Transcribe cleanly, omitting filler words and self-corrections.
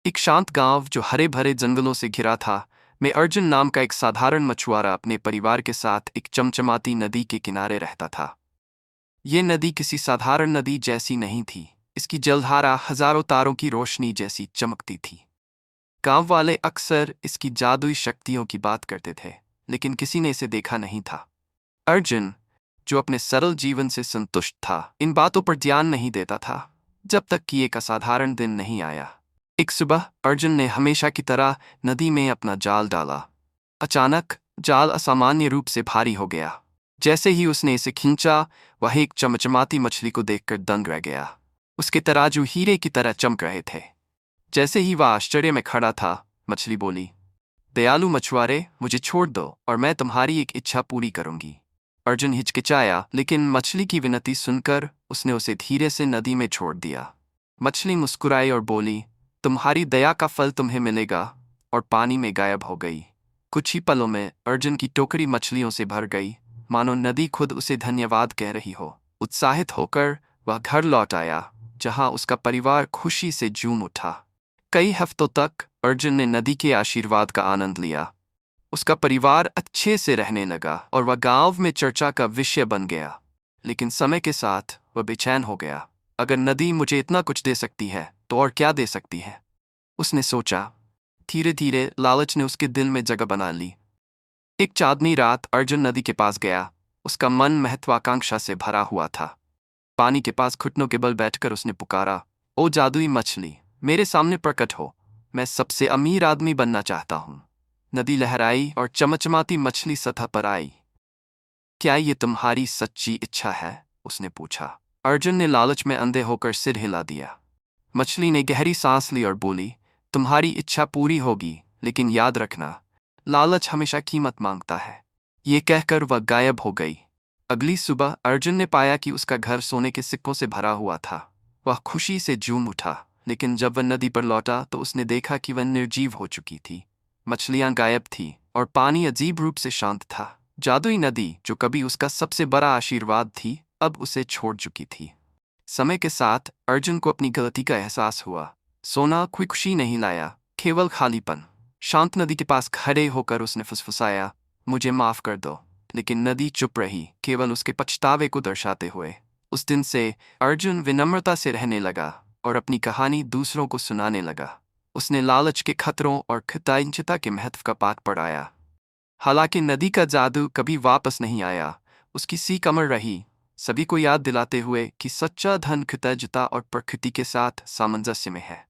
एक शांत गांव जो हरे भरे जंगलों से घिरा था, में अर्जुन नाम का एक साधारण मछुआरा अपने परिवार के साथ एक चमचमाती नदी के किनारे रहता था। ये नदी किसी साधारण नदी जैसी नहीं थी। इसकी जलधारा हजारों तारों की रोशनी जैसी चमकती थी। गांव वाले अक्सर इसकी जादुई शक्तियों की बात करते थे, लेकिन किसी ने इसे देखा नहीं था। अर्जुन, जो अपने सरल जीवन से संतुष्ट था, इन बातों पर ध्यान नहीं देता था, जब तक कि एक असाधारण दिन नहीं आया। एक सुबह अर्जुन ने हमेशा की तरह नदी में अपना जाल डाला। अचानक जाल असामान्य रूप से भारी हो गया। जैसे ही उसने इसे खींचा, वह एक चमचमाती मछली को देखकर दंग रह गया। उसके तराजू हीरे की तरह चमक रहे थे। जैसे ही वह आश्चर्य में खड़ा था, मछली बोली, दयालु मछुआरे, मुझे छोड़ दो और मैं तुम्हारी एक इच्छा पूरी करूंगी। अर्जुन हिचकिचाया, लेकिन मछली की विनती सुनकर उसने उसे धीरे से नदी में छोड़ दिया। मछली मुस्कुराई और बोली, तुम्हारी दया का फल तुम्हें मिलेगा, और पानी में गायब हो गई। कुछ ही पलों में अर्जुन की टोकरी मछलियों से भर गई, मानो नदी खुद उसे धन्यवाद कह रही हो। उत्साहित होकर वह घर लौट आया, जहां उसका परिवार खुशी से झूम उठा। कई हफ्तों तक अर्जुन ने नदी के आशीर्वाद का आनंद लिया। उसका परिवार अच्छे से रहने लगा और वह गांव में चर्चा का विषय बन गया। लेकिन समय के साथ वह बेचैन हो गया। अगर नदी मुझे इतना कुछ दे सकती है, तो और क्या दे सकती है, उसने सोचा। धीरे धीरे लालच ने उसके दिल में जगह बना ली। एक चांदनी रात अर्जुन नदी के पास गया। उसका मन महत्वाकांक्षा से भरा हुआ था। पानी के पास घुटनों के बल बैठकर उसने पुकारा, ओ जादुई मछली, मेरे सामने प्रकट हो। मैं सबसे अमीर आदमी बनना चाहता हूँ। नदी लहराई और चमचमाती मछली सतह पर आई। क्या ये तुम्हारी सच्ची इच्छा है, उसने पूछा। अर्जुन ने लालच में अंधे होकर सिर हिला दिया। मछली ने गहरी सांस ली और बोली, तुम्हारी इच्छा पूरी होगी, लेकिन याद रखना, लालच हमेशा कीमत मांगता है। ये कहकर वह गायब हो गई। अगली सुबह अर्जुन ने पाया कि उसका घर सोने के सिक्कों से भरा हुआ था। वह खुशी से झूम उठा, लेकिन जब वह नदी पर लौटा तो उसने देखा कि वह निर्जीव हो चुकी थी। मछलियां गायब थीं और पानी अजीब रूप से शांत था। जादुई नदी, जो कभी उसका सबसे बड़ा आशीर्वाद थी, अब उसे छोड़ चुकी थी। समय के साथ अर्जुन को अपनी गलती का एहसास हुआ। सोना कोई खुशी नहीं लाया, केवल खालीपन। शांत नदी के पास खड़े होकर उसने फुसफुसाया, मुझे माफ कर दो। लेकिन नदी चुप रही, केवल उसके पछतावे को दर्शाते हुए। उस दिन से अर्जुन विनम्रता से रहने लगा और अपनी कहानी दूसरों को सुनाने लगा। उसने लालच के खतरों और कृतज्ञता के महत्व का पाठ पढ़ाया। हालांकि नदी का जादू कभी वापस नहीं आया, उसकी सीख अमर रही, सभी को याद दिलाते हुए कि सच्चा धन कृतज्ञता और प्रकृति के साथ सामंजस्य में है।